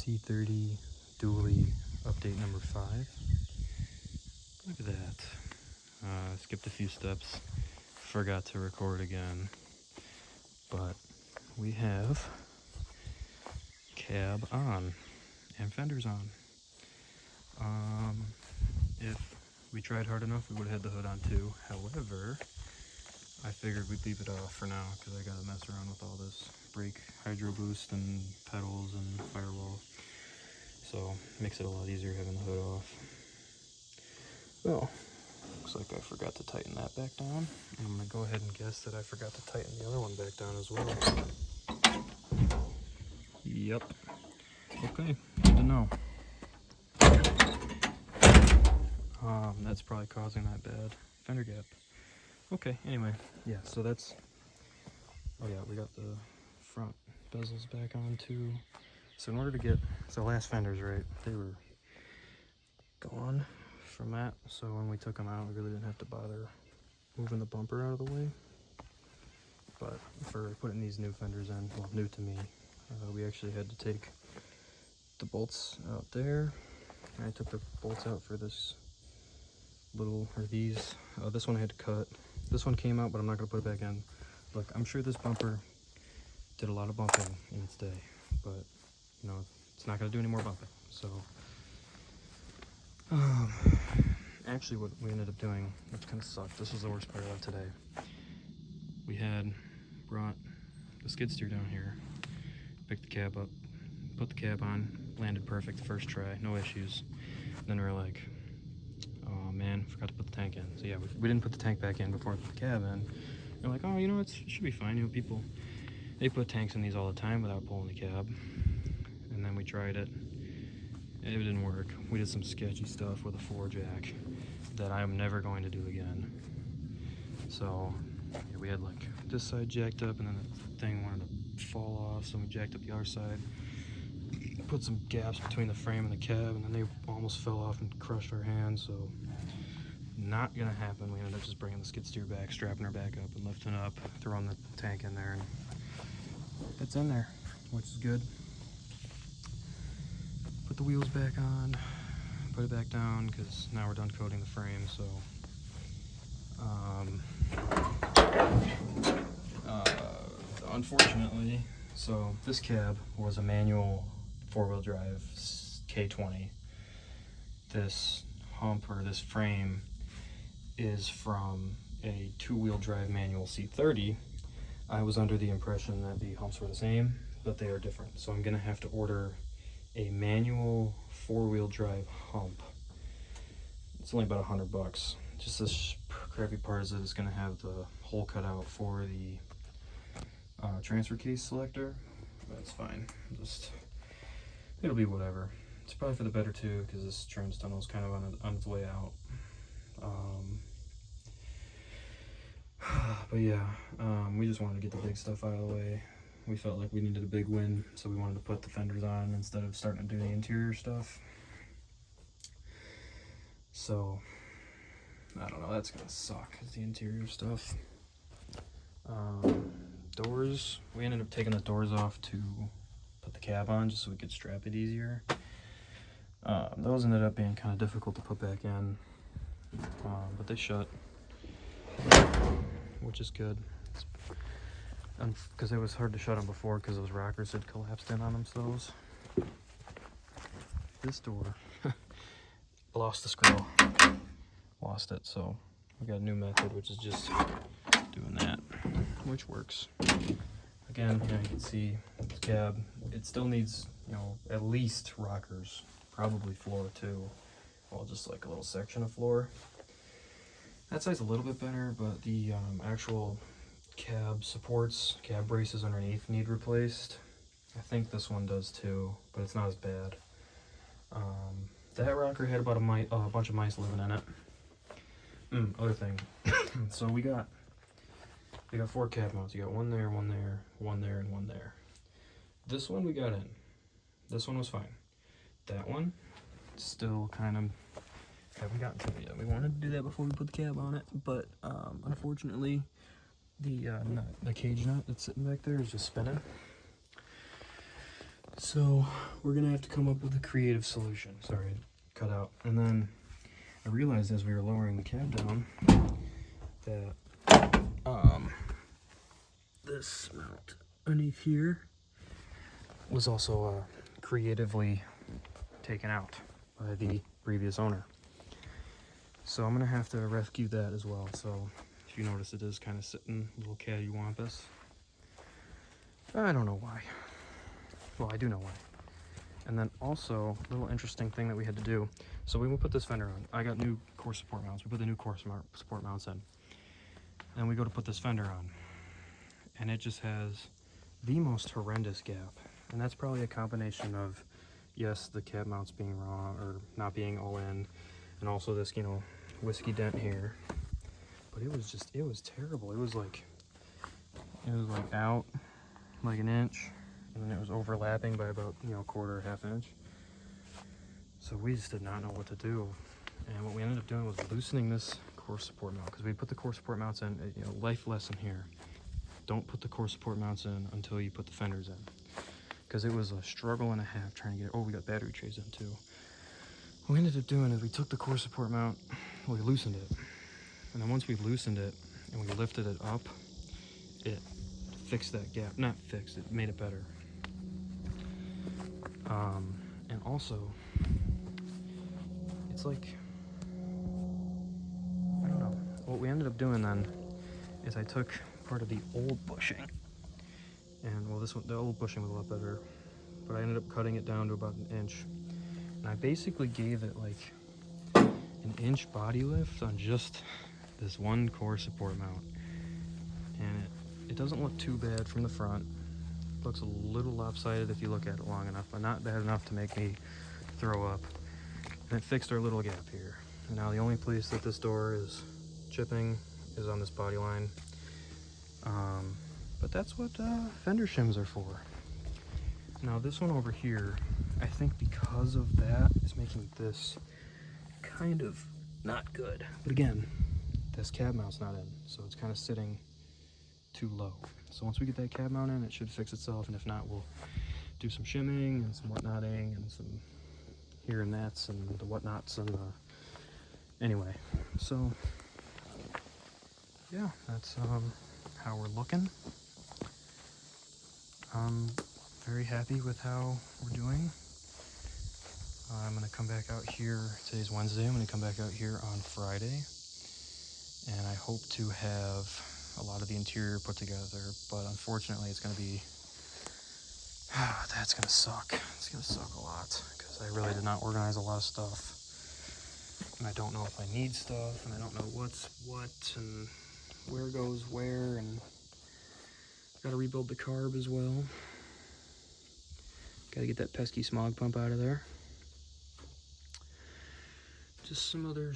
C30 dually update number 5. Look at that. Skipped a few steps, forgot to record again, but we have cab on and fenders on. If we tried hard enough, we would have had the hood on too. However, I figured we'd leave it off for now because I gotta mess around with all this brake hydro boost and pedals and firewall. So makes it a lot easier having the hood off. Well, looks like I forgot to tighten that back down. I'm gonna go ahead and guess that I forgot to tighten the other one back down as well. Yep. Okay, good to know. That's probably causing that bad fender gap. Okay, anyway, yeah, so that's, oh yeah, we got the front bezels back on too. So in order to get, so last fenders, right, they were gone from that. So when we took them out, we really didn't have to bother moving the bumper out of the way. But for putting these new fenders in, well, new to me, we actually had to take the bolts out there. I took the bolts out for this little, or these. This one I had to cut. This one came out, but I'm not going to put it back in. Look, I'm sure this bumper did a lot of bumping in its day, but, you know, it's not going to do any more bumping. So, actually what we ended up doing, which kind of sucked, this was the worst part of today. We had brought the skid steer down here, picked the cab up, put the cab on, landed perfect the first try, no issues. Then we were like, oh man, forgot to put the tank in. So yeah, we didn't put the tank back in before we put the cab in. We're like, oh, you know, it should be fine. You know, people, they put tanks in these all the time without pulling the cab. And then we tried it. It didn't work. We did some sketchy stuff with a 4-jack that I'm never going to do again. So yeah, we had like this side jacked up, and then the thing wanted to fall off, so we jacked up the other side. Put some gaps between the frame and the cab, and then they almost fell off and crushed our hands. So not gonna happen. We ended up just bringing the skid steer back, strapping her back up and lifting up, throwing the tank in there, and it's in there, which is good. Put the wheels back on, put it back down, because now we're done coating the frame. So unfortunately, so this cab was a manual 4-wheel drive K20. This hump, or this frame, is from a 2-wheel drive manual C30. I was under the impression that the humps were the same, but they are different. So I'm gonna have to order a manual 4-wheel drive hump. It's only about $100. Just this crappy part is that it's gonna have the hole cut out for the transfer case selector, but it's fine. It'll be whatever. It's probably for the better too, because this trans tunnel is kind of on its way out. But yeah, we just wanted to get the big stuff out of the way. We felt like we needed a big win, so we wanted to put the fenders on instead of starting to do the interior stuff. So, I don't know, that's gonna suck, is the interior stuff. Doors, we ended up taking the doors off to put the cab on just so we could strap it easier. Those ended up being kind of difficult to put back in, but they shut, which is good. Because it was hard to shut them before because those rockers had collapsed in on themselves. This door, lost the screw, lost it, so we got a new method, which is just doing that, which works. Again, you can see the cab, it still needs, you know, at least rockers, probably floor too. Well, just like a little section of floor. That side's a little bit better, but the actual cab supports, cab braces underneath need replaced. I think this one does too, but it's not as bad. That rocker had about a bunch of mice living in it. Other thing. So we got 4 cab mounts. You got one there, one there, one there, and one there. This one we got in. This one was fine. That one, still kind of haven't gotten to it yet. We wanted to do that before we put the cab on it, but unfortunately, the cage nut that's sitting back there is just spinning. So we're gonna have to come up with a creative solution. Sorry, cut out. And then I realized as we were lowering the cab down that this mount underneath here was also creatively taken out by the previous owner. So I'm gonna have to rescue that as well. So if you notice, it is kind of sitting a little cattywampus. I don't know why. Well, I do know why. And then also, a little interesting thing that we had to do. So we will put this fender on. I got new core support mounts. We put the new core support mounts in. And we go to put this fender on. And it just has the most horrendous gap. And that's probably a combination of, yes, the cab mounts being wrong or not being all in. And also this, whiskey dent here. But it was terrible. It was like out like an inch. And then it was overlapping by about, quarter or half inch. So we just did not know what to do. And what we ended up doing was loosening this core support mount, because we put the core support mounts in, life lesson here. Don't put the core support mounts in until you put the fenders in. Because it was a struggle and a half trying to get it. Oh, we got battery trays in too. What we ended up doing is we took the core support mount, we loosened it. And then once we loosened it and we lifted it up, it fixed that gap. Not fixed, it made it better. And also, it's like, I don't know. What we ended up doing then is I took part of the old bushing, and well, the old bushing was a lot better, but I ended up cutting it down to about an inch. And I basically gave it like an inch body lift on just this one core support mount. And it doesn't look too bad from the front. It looks a little lopsided if you look at it long enough, but not bad enough to make me throw up. And it fixed our little gap here. And now the only place that this door is chipping is on this body line. But that's what fender shims are for. Now this one over here, I think because of that, is making this kind of not good. But again, this cab mount's not in, so it's kind of sitting too low. So once we get that cab mount in, it should fix itself, and if not, we'll do some shimming and some whatnotting and some here and that's and the whatnots and anyway. So yeah, that's how we're looking. I'm very happy with how we're doing. I'm gonna come back out here. Today's Wednesday. I'm gonna come back out here on Friday, and I hope to have a lot of the interior put together, but unfortunately it's going to be, that's going to suck. It's going to suck a lot, because I really did not organize a lot of stuff, and I don't know if I need stuff, and I don't know what's what, and where goes where, and got to rebuild the carb as well. Got to get that pesky smog pump out of there. Just some other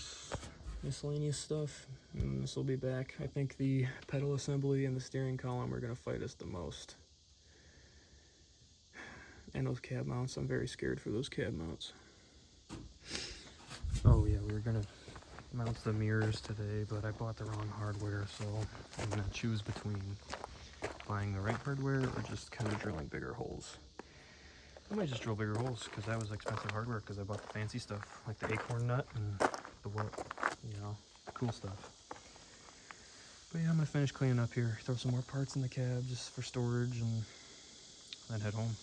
miscellaneous stuff, and this will be back. I think the pedal assembly and the steering column are going to fight us the most. And those cab mounts, I'm very scared for those cab mounts. Oh yeah, we were going to mount the mirrors today, but I bought the wrong hardware, so I'm going to choose between buying the right hardware or just kind of drilling bigger holes. I might just drill bigger holes, because that was expensive hardware, because I bought the fancy stuff, like the acorn nut and the cool stuff. But yeah, I'm gonna finish cleaning up here, throw some more parts in the cab just for storage, and then head home.